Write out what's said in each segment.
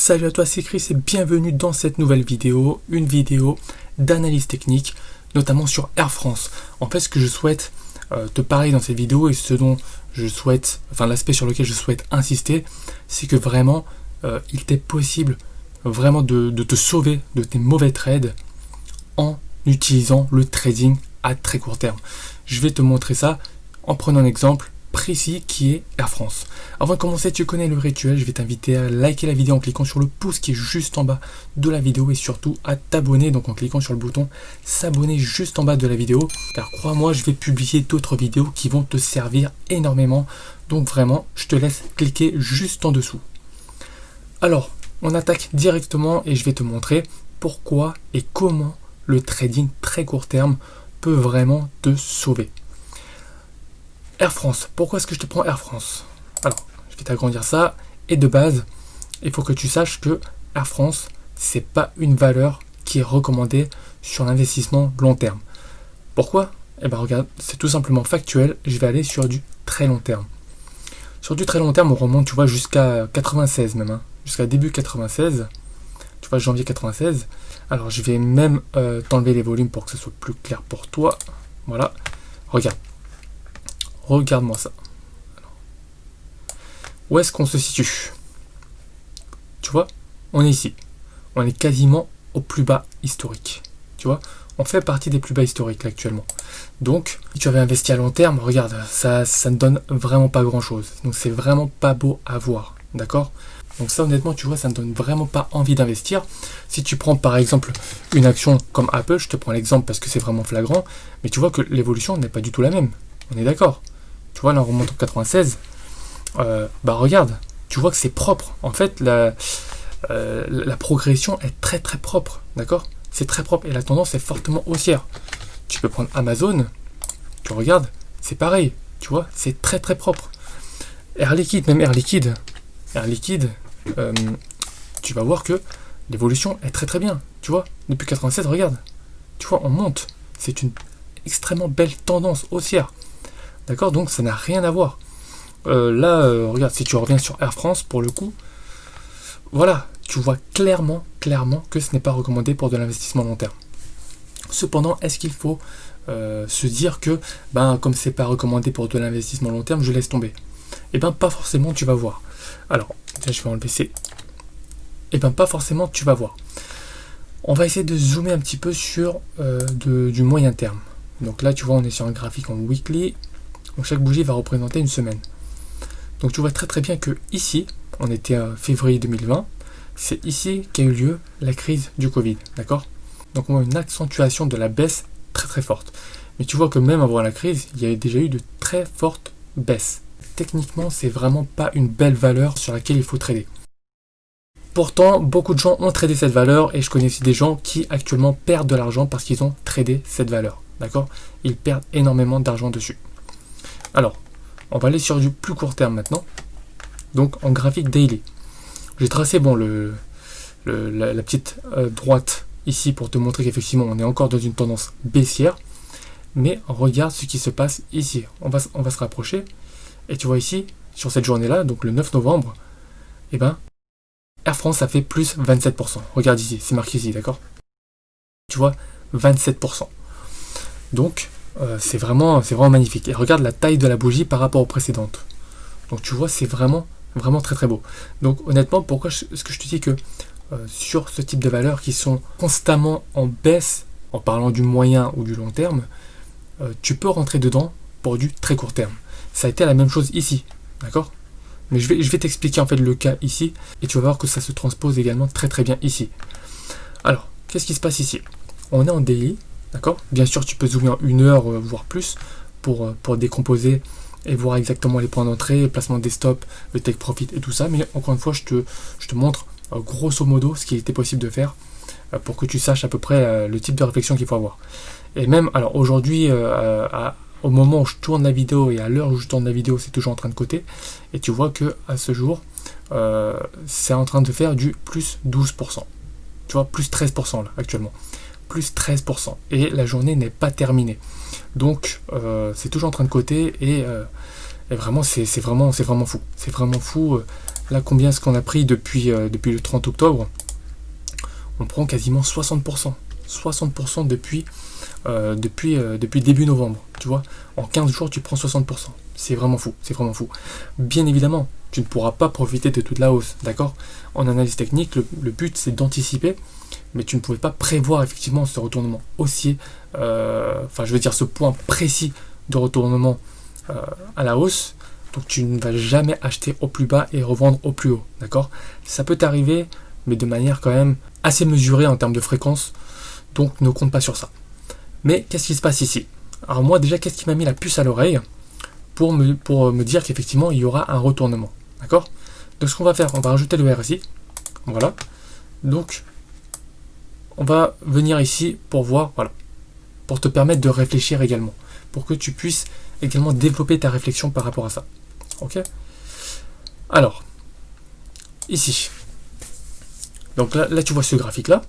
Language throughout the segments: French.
Salut à toi, c'est Chris et bienvenue dans cette nouvelle vidéo, une vidéo d'analyse technique, notamment sur Air France. En fait, ce que je souhaite te parler dans cette vidéo et ce dont je souhaite, enfin l'aspect sur lequel je souhaite insister, c'est que vraiment, il t'est possible vraiment de te sauver de tes mauvais trades en utilisant le trading à très court terme. Je vais te montrer ça en prenant un exemple précis qui est Air France. Avant de commencer, tu connais le rituel, je vais t'inviter à liker la vidéo en cliquant sur le pouce qui est juste en bas de la vidéo et surtout à t'abonner, donc en cliquant sur le bouton s'abonner juste en bas de la vidéo, car crois-moi, je vais publier d'autres vidéos qui vont te servir énormément, donc vraiment, je te laisse cliquer juste en dessous. Alors, on attaque directement et je vais te montrer pourquoi et comment le trading très court terme peut vraiment te sauver. Air France, pourquoi est-ce que je te prends Air France? Alors, je vais t'agrandir ça, et de base, il faut que tu saches que Air France, c'est pas une valeur qui est recommandée sur l'investissement long terme. Pourquoi? Eh ben regarde, c'est tout simplement factuel, je vais aller sur du très long terme. Sur du très long terme, on remonte, tu vois, jusqu'à 96 même, hein, jusqu'à début 96, tu vois, janvier 96. Alors, je vais même t'enlever les volumes pour que ce soit plus clair pour toi. Voilà, regarde. Regarde-moi ça. Alors, où est-ce qu'on se situe? Tu vois, on est ici. On est quasiment au plus bas historique. Tu vois, on fait partie des plus bas historiques là, actuellement. Donc, si tu avais investi à long terme, regarde, ça ne donne vraiment pas grand-chose. Donc, c'est vraiment pas beau à voir. D'accord? Donc ça, honnêtement, tu vois, ça ne donne vraiment pas envie d'investir. Si tu prends par exemple une action comme Apple, je te prends l'exemple parce que c'est vraiment flagrant, mais tu vois que l'évolution n'est pas du tout la même. On est d'accord? Tu vois, là on remonte en 96. Bah regarde, tu vois que c'est propre. En fait, la progression est très très propre. D'accord? C'est très propre et la tendance est fortement haussière. Tu peux prendre Amazon, tu regardes, c'est pareil. Tu vois, c'est très très propre. Air Liquide, même Air Liquide, tu vas voir que l'évolution est très très bien. Tu vois, depuis 96, regarde. Tu vois, on monte. C'est une extrêmement belle tendance haussière. D'accord, donc ça n'a rien à voir. Regarde, si tu reviens sur Air France, pour le coup, voilà, tu vois clairement que ce n'est pas recommandé pour de l'investissement long terme. Cependant, est-ce qu'il faut se dire que, comme c'est pas recommandé pour de l'investissement long terme, je laisse tomber? Eh bien, pas forcément, tu vas voir. Alors, là, je vais enlever ces... Eh bien, pas forcément, tu vas voir. On va essayer de zoomer un petit peu sur du moyen terme. Donc là, tu vois, on est sur un graphique en weekly. Donc chaque bougie va représenter une semaine. Donc tu vois très très bien que ici, on était en février 2020, c'est ici qu'a eu lieu la crise du Covid, d'accord? Donc on voit une accentuation de la baisse très très forte. Mais tu vois que même avant la crise, il y avait déjà eu de très fortes baisses. Techniquement, c'est vraiment pas une belle valeur sur laquelle il faut trader. Pourtant, beaucoup de gens ont tradé cette valeur et je connais aussi des gens qui actuellement perdent de l'argent parce qu'ils ont tradé cette valeur, d'accord? Ils perdent énormément d'argent dessus. Alors, on va aller sur du plus court terme maintenant. Donc en graphique daily. J'ai tracé la petite droite ici pour te montrer qu'effectivement on est encore dans une tendance baissière. Mais regarde ce qui se passe ici. On va se rapprocher. Et tu vois ici, sur cette journée-là, donc le 9 novembre, Air France a fait plus 27%. Regarde ici, c'est marqué ici, d'accord? Tu vois, 27%. Donc, c'est vraiment magnifique. Et regarde la taille de la bougie par rapport aux précédentes. Donc tu vois, c'est vraiment très très beau. Donc honnêtement, pourquoi est-ce que je te dis que sur ce type de valeurs qui sont constamment en baisse, en parlant du moyen ou du long terme, tu peux rentrer dedans pour du très court terme. Ça a été la même chose ici, d'accord? Mais je vais t'expliquer en fait le cas ici, et tu vas voir que ça se transpose également très très bien ici. Alors, qu'est-ce qui se passe ici? On est en daily. D'accord? Bien sûr, tu peux zoomer en 1 heure, voire plus, pour décomposer et voir exactement les points d'entrée, le placement des stops, le take profit et tout ça. Mais encore une fois, je te montre grosso modo ce qu'il était possible de faire pour que tu saches à peu près le type de réflexion qu'il faut avoir. Et même, alors aujourd'hui, au moment où je tourne la vidéo et à l'heure où je tourne la vidéo, c'est toujours en train de coter. Et tu vois que à ce jour, c'est en train de faire du plus 12%. Tu vois, plus 13% là, actuellement. Plus 13%. Et la journée n'est pas terminée. Donc, c'est toujours en train de coter et vraiment, c'est vraiment fou. C'est vraiment fou. Là, combien est-ce qu'on a pris depuis le 30 octobre? On prend quasiment 60%. 60% depuis début novembre. Tu vois, en 15 jours, tu prends 60%. C'est vraiment fou, c'est vraiment fou. Bien évidemment, tu ne pourras pas profiter de toute la hausse, d'accord? En analyse technique, le but, c'est d'anticiper, mais tu ne pouvais pas prévoir effectivement ce retournement haussier, je veux dire ce point précis de retournement à la hausse. Donc tu ne vas jamais acheter au plus bas et revendre au plus haut, d'accord? Ça peut t'arriver, mais de manière quand même assez mesurée en termes de fréquence, donc ne compte pas sur ça. Mais qu'est-ce qui se passe ici? Alors moi déjà, qu'est-ce qui m'a mis la puce à l'oreille pour me dire qu'effectivement il y aura un retournement, d'accord? Donc ce qu'on va faire, on va rajouter le RSI, voilà. Donc on va venir ici pour voir, voilà, pour te permettre de réfléchir également, pour que tu puisses également développer ta réflexion par rapport à ça. Ok? Alors, ici, donc là tu vois ce graphique-là.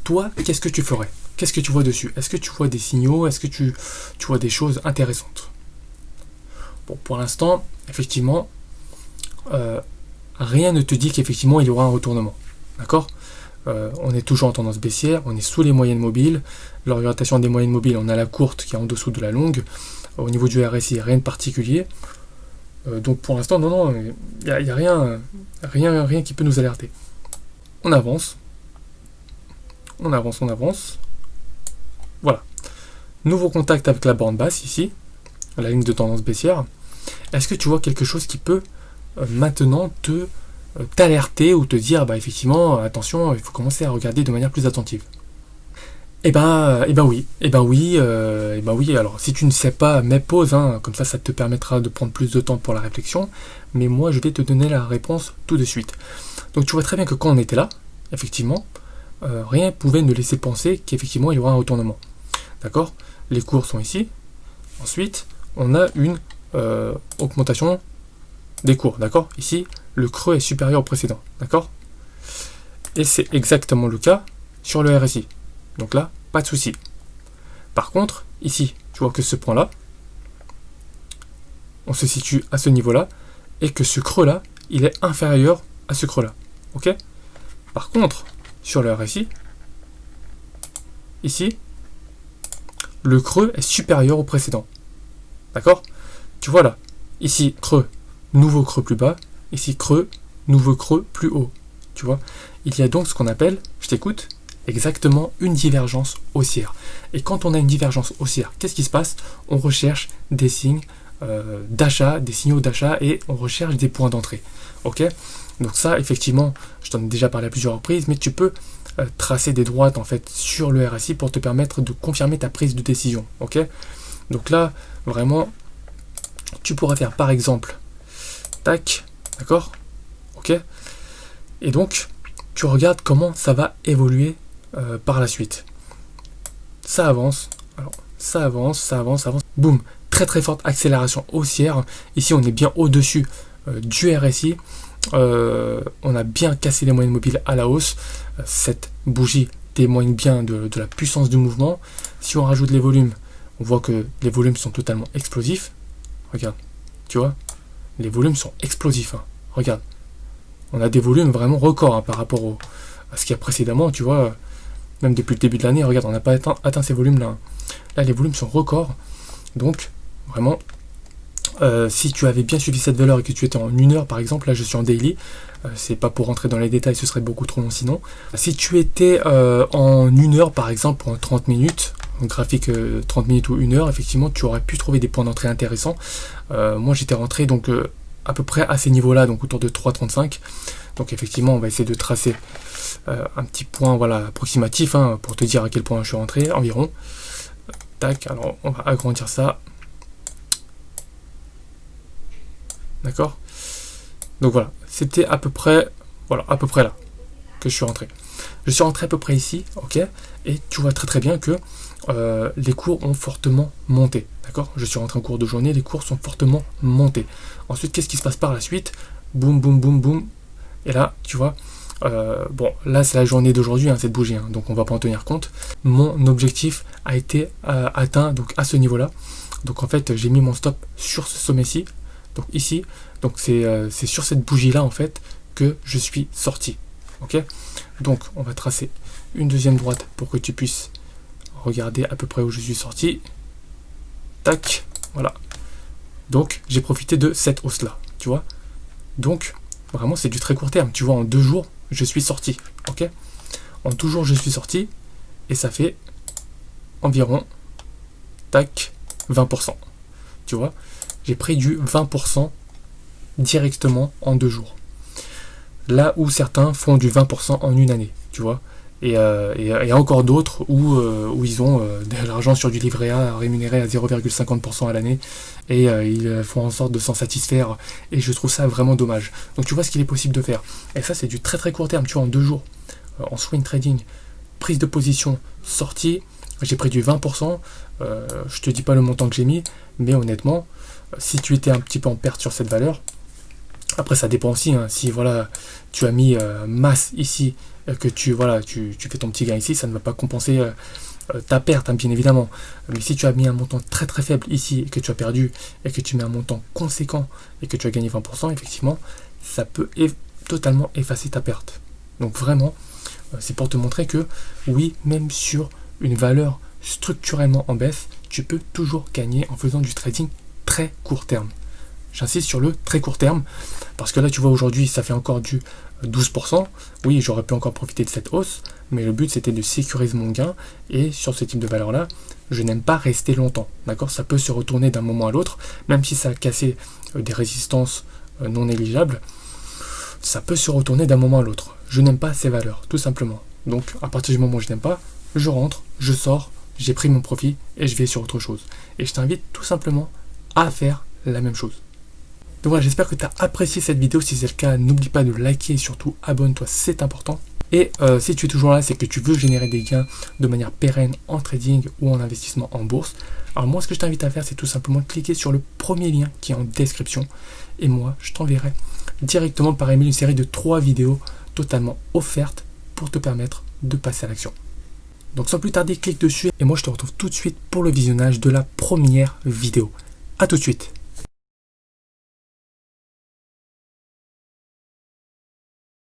Toi, qu'est-ce que tu ferais? Qu'est-ce que tu vois dessus? Est-ce que tu vois des signaux? Est-ce que tu vois des choses intéressantes? Bon, pour l'instant, effectivement, rien ne te dit qu'effectivement il y aura un retournement. D'accord? On est toujours en tendance baissière, on est sous les moyennes mobiles. L'orientation des moyennes mobiles, on a la courte qui est en dessous de la longue. Au niveau du RSI, rien de particulier. Donc pour l'instant, non, il n'y a rien qui peut nous alerter. On avance. Voilà. Nouveau contact avec la borne basse ici, la ligne de tendance baissière. Est-ce que tu vois quelque chose qui peut maintenant t'alerter ou te dire, effectivement, attention, il faut commencer à regarder de manière plus attentive? Eh ben oui. Alors, si tu ne sais pas, mets pause, comme ça te permettra de prendre plus de temps pour la réflexion. Mais moi, je vais te donner la réponse tout de suite. Donc, tu vois très bien que quand on était là, effectivement, rien ne pouvait nous laisser penser qu'effectivement, il y aura un retournement. D'accord? Les cours sont ici. Ensuite, on a une augmentation des cours. D'accord? Ici, le creux est supérieur au précédent. D'accord? Et c'est exactement le cas sur le RSI. Donc là, pas de souci. Par contre, ici, tu vois que ce point-là, on se situe à ce niveau-là, et que ce creux-là, il est inférieur à ce creux-là. Ok? Par contre, sur le RSI, ici, le creux est supérieur au précédent. D'accord? Tu vois là, ici, creux, nouveau creux plus bas, ici, creux, nouveau creux plus haut. Tu vois? Il y a donc ce qu'on appelle, je t'écoute, exactement une divergence haussière. Et quand on a une divergence haussière, qu'est-ce qui se passe? On recherche des signes d'achat, des signaux d'achat, et on recherche des points d'entrée. Ok? Donc ça, effectivement, je t'en ai déjà parlé à plusieurs reprises, mais tu peux tracer des droites en fait sur le RSI pour te permettre de confirmer ta prise de décision. Ok? Donc là, vraiment, tu pourras faire par exemple, tac, d'accord? Ok? Et donc, tu regardes comment ça va évoluer par la suite. Ça avance, alors ça avance. Boum, très très forte accélération haussière. Ici, on est bien au-dessus du RSI. On a bien cassé les moyennes mobiles à la hausse. Cette bougie témoigne bien de la puissance du mouvement. Si on rajoute les volumes, on voit que les volumes sont totalement explosifs. Regarde, tu vois, les volumes sont explosifs. Regarde, on a des volumes vraiment records par rapport à ce qu'il y a précédemment, tu vois. Même depuis le début de l'année, regarde, on n'a pas atteint ces volumes-là. Là, les volumes sont records. Donc, vraiment, si tu avais bien suivi cette valeur et que tu étais en 1 heure, par exemple, là je suis en daily, c'est pas pour rentrer dans les détails, ce serait beaucoup trop long sinon. Si tu étais en 1 heure, par exemple, pour 30 minutes, un graphique 30 minutes ou 1 heure, effectivement, tu aurais pu trouver des points d'entrée intéressants. Moi, j'étais rentré donc à peu près à ces niveaux-là, donc autour de 3,35. Donc effectivement, on va essayer de tracer un petit point approximatif pour te dire à quel point je suis rentré environ. Tac, alors on va agrandir ça. D'accord? Donc voilà, c'était à peu près là que je suis rentré. Je suis rentré à peu près ici, ok? Et tu vois très très bien que les cours ont fortement monté. D'accord? Je suis rentré en cours de journée, les cours sont fortement montés. Ensuite, qu'est-ce qui se passe par la suite? Boum, boum, boum, boum. Et là, tu vois, là c'est la journée d'aujourd'hui, cette bougie, donc on va pas en tenir compte. Mon objectif a été atteint donc à ce niveau-là. Donc en fait, j'ai mis mon stop sur ce sommet-ci. Donc ici, donc c'est sur cette bougie-là en fait que je suis sorti. Ok? Donc on va tracer une deuxième droite pour que tu puisses regarder à peu près où je suis sorti. Tac, voilà. Donc j'ai profité de cette hausse-là, tu vois. Donc vraiment c'est du très court terme. Tu vois, en 2 jours, je suis sorti. Ok? En 2 jours, je suis sorti et ça fait environ, tac, 20%. Tu vois, j'ai pris du 20% directement en 2 jours. Là où certains font du 20% en une année, tu vois. Et encore d'autres où ils ont de l'argent sur du livret A rémunéré à 0,50% à l'année et ils font en sorte de s'en satisfaire. Et je trouve ça vraiment dommage. Donc tu vois ce qu'il est possible de faire. Et ça, c'est du très très court terme, tu vois, en 2 jours. En swing trading, prise de position, sortie, j'ai pris du 20%. Je te dis pas le montant que j'ai mis, mais honnêtement, si tu étais un petit peu en perte sur cette valeur, après ça dépend aussi, hein, si voilà, tu as mis masse ici, que tu fais ton petit gain ici, ça ne va pas compenser ta perte, hein, bien évidemment. Mais si tu as mis un montant très très faible ici et que tu as perdu, et que tu mets un montant conséquent et que tu as gagné 20%, effectivement, ça peut totalement effacer ta perte. Donc vraiment, c'est pour te montrer que oui, même sur une valeur structurellement en baisse, tu peux toujours gagner en faisant du trading très court terme. J'insiste sur le très court terme, parce que là tu vois aujourd'hui ça fait encore du 12%. Oui, j'aurais pu encore profiter de cette hausse, mais le but c'était de sécuriser mon gain, et sur ce type de valeur là, je n'aime pas rester longtemps. D'accord, ça peut se retourner d'un moment à l'autre, même si ça a cassé des résistances non négligeables, ça peut se retourner d'un moment à l'autre. Je n'aime pas ces valeurs, tout simplement. Donc à partir du moment où je n'aime pas, je rentre, je sors, j'ai pris mon profit et je vais sur autre chose. Et je t'invite tout simplement à faire la même chose. Donc voilà, j'espère que tu as apprécié cette vidéo. Si c'est le cas, n'oublie pas de liker et surtout abonne-toi, c'est important. Et si tu es toujours là, c'est que tu veux générer des gains de manière pérenne en trading ou en investissement en bourse. Alors moi, ce que je t'invite à faire, c'est tout simplement cliquer sur le premier lien qui est en description. Et moi, je t'enverrai directement par email une série de 3 vidéos totalement offertes pour te permettre de passer à l'action. Donc sans plus tarder, clique dessus et moi je te retrouve tout de suite pour le visionnage de la première vidéo. A tout de suite.